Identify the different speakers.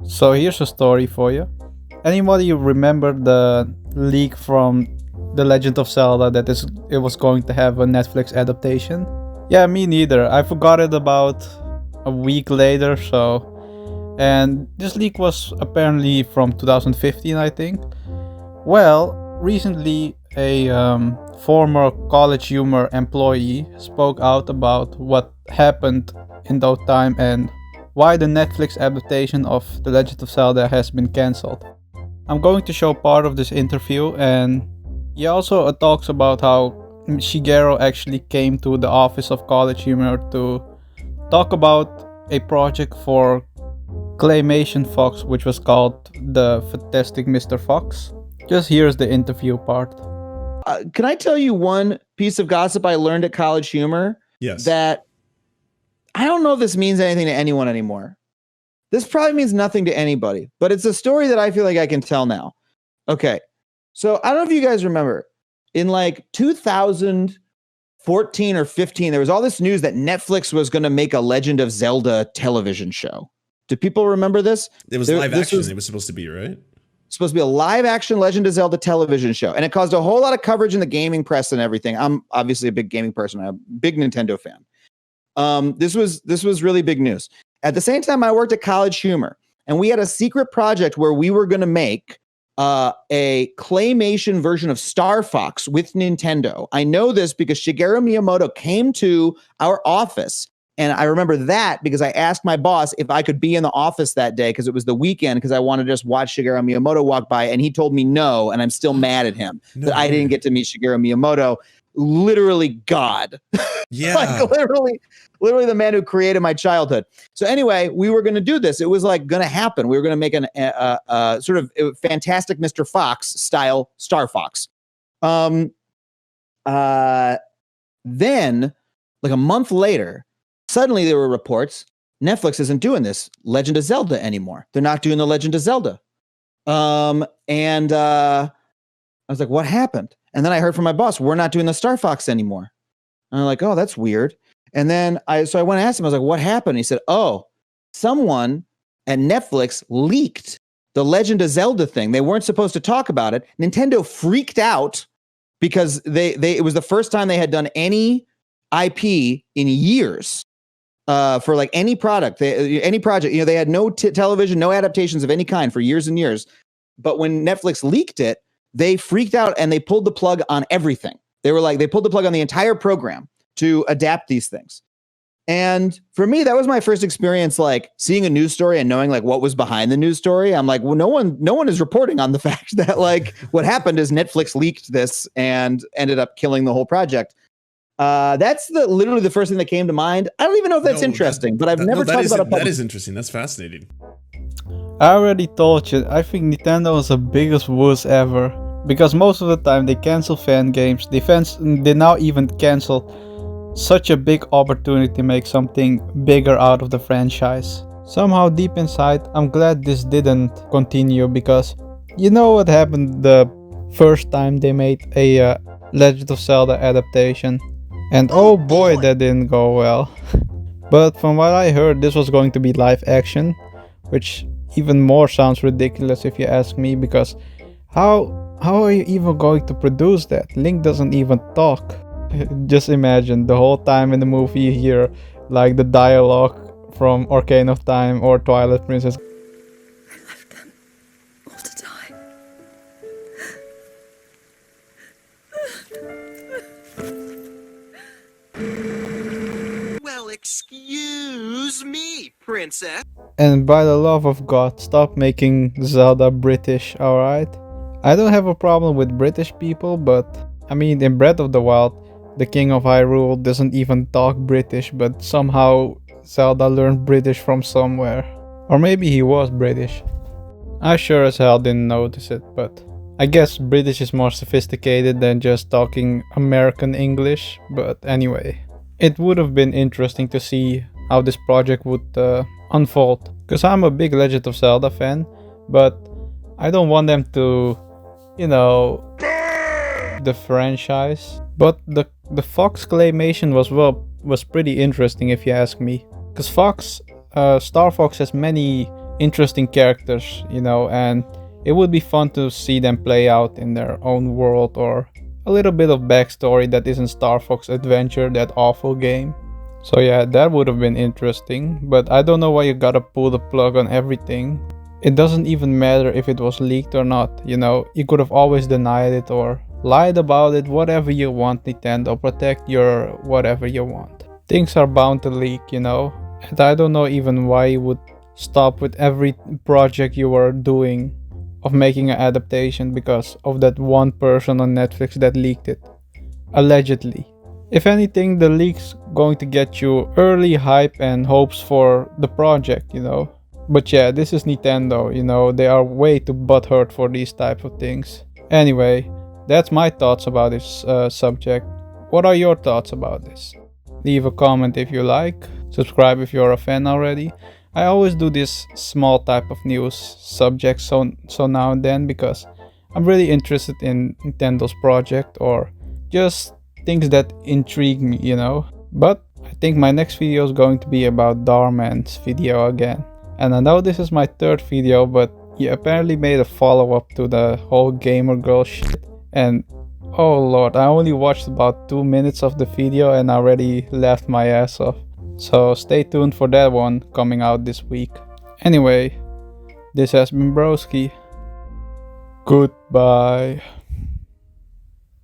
Speaker 1: So here's a story for you. Anybody remember the leak from The Legend of Zelda that it was going to have a Netflix adaptation? Yeah, me neither. I forgot it about a week later, and this leak was apparently from 2015, I think. Well, recently a former College Humor employee spoke out about what happened in that time and why the Netflix adaptation of The Legend of Zelda has been cancelled. I'm going to show part of this interview, and he also talks about how Shigeru actually came to the office of College Humor to talk about a project for Claymation Fox, which was called The Fantastic Mr. Fox. Just here's the interview part.
Speaker 2: Can I tell you one piece of gossip I learned at College Humor?
Speaker 3: Yes.
Speaker 2: That I don't know if this means anything to anyone anymore. This probably means nothing to anybody, but it's a story that I feel like I can tell now. Okay. So I don't know if you guys remember, in like 2014 or 15, there was all this news that Netflix was going to make a Legend of Zelda television show. Do people remember this?
Speaker 3: It was live action. It was supposed to be, right?
Speaker 2: Supposed to be a live action Legend of Zelda television show. And it caused a whole lot of coverage in the gaming press and everything. I'm obviously a big gaming person. I'm a big Nintendo fan. This was really big news. At the same time, I worked at College Humor, and we had a secret project where we were going to make a claymation version of Star Fox with Nintendo. I know this because Shigeru Miyamoto came to our office, and I remember that because I asked my boss if I could be in the office that day because it was the weekend because I wanted to just watch Shigeru Miyamoto walk by, and he told me no, and I'm still mad at him that I didn't get to meet Shigeru Miyamoto. Literally God.
Speaker 3: Yeah.
Speaker 2: Like literally the man who created my childhood. So anyway, we were going to do this. It was like going to happen. We were going to make a sort of Fantastic Mr. Fox style Star Fox. Then like a month later, suddenly there were reports Netflix isn't doing this Legend of Zelda anymore. They're not doing the Legend of Zelda. And I was like, what happened? And then I heard from my boss, we're not doing the Star Fox anymore. And I'm like, oh, that's weird. And then I went and asked him, I was like, what happened? And he said, oh, someone at Netflix leaked the Legend of Zelda thing. They weren't supposed to talk about it. Nintendo freaked out because it was the first time they had done any IP in years for like any product, any project. You know, they had no television, no adaptations of any kind for years and years. But when Netflix leaked it, they freaked out and they pulled the plug on everything. They pulled the plug on the entire program to adapt these things. And for me, that was my first experience, like seeing a news story and knowing like what was behind the news story. I'm like, well, no one is reporting on the fact that like what happened is Netflix leaked this and ended up killing the whole project. That's literally the first thing that came to mind. I don't even know if that's interesting, but I've never talked about it.
Speaker 3: That is interesting. That's fascinating.
Speaker 1: I already told you, I think Nintendo is the biggest wuss ever. Because most of the time they cancel fan games, they now even cancel such a big opportunity to make something bigger out of the franchise. Somehow deep inside, I'm glad this didn't continue because you know what happened the first time they made a Legend of Zelda adaptation. And oh boy, that didn't go well. But from what I heard, this was going to be live action, which even more sounds ridiculous if you ask me, because how are you even going to produce that? Link doesn't even talk. Just imagine the whole time in the movie you hear like the dialogue from Ocarina of Time or Twilight Princess.
Speaker 4: I left them all to die.
Speaker 5: Well, excuse me, princess.
Speaker 1: And by the love of God, stop making Zelda British, alright? I don't have a problem with British people, but I mean, in Breath of the Wild, the King of Hyrule doesn't even talk British, but somehow Zelda learned British from somewhere. Or maybe he was British. I sure as hell didn't notice it, but I guess British is more sophisticated than just talking American English, but anyway. It would have been interesting to see how this project would unfold, because I'm a big Legend of Zelda fan, but I don't want them to, you know, the franchise. But the Fox claymation was pretty interesting if you ask me, because Star Fox has many interesting characters, you know, and it would be fun to see them play out in their own world, or a little bit of backstory that isn't Star Fox Adventure, that awful game. So yeah, that would have been interesting, but I don't know why you gotta pull the plug on everything. It doesn't even matter if it was leaked or not, you know, you could have always denied it or lied about it, whatever you want, Nintendo, protect your whatever you want. Things are bound to leak, you know, and I don't know even why you would stop with every project you were doing of making an adaptation because of that one person on Netflix that leaked it. Allegedly. If anything, the leak's going to get you early hype and hopes for the project, you know. But yeah, this is Nintendo, you know, they are way too butthurt for these type of things. Anyway, that's my thoughts about this subject. What are your thoughts about this? Leave a comment if you like, subscribe if you're a fan already. I always do this small type of news subject so now and then because I'm really interested in Nintendo's project or just things that intrigue me, you know. But I think my next video is going to be about Darman's video again. And I know this is my third video, but he apparently made a follow-up to the whole gamer girl shit. And oh lord, I only watched about 2 minutes of the video and already laughed my ass off. So stay tuned for that one coming out this week. Anyway, this has been Broski. Goodbye.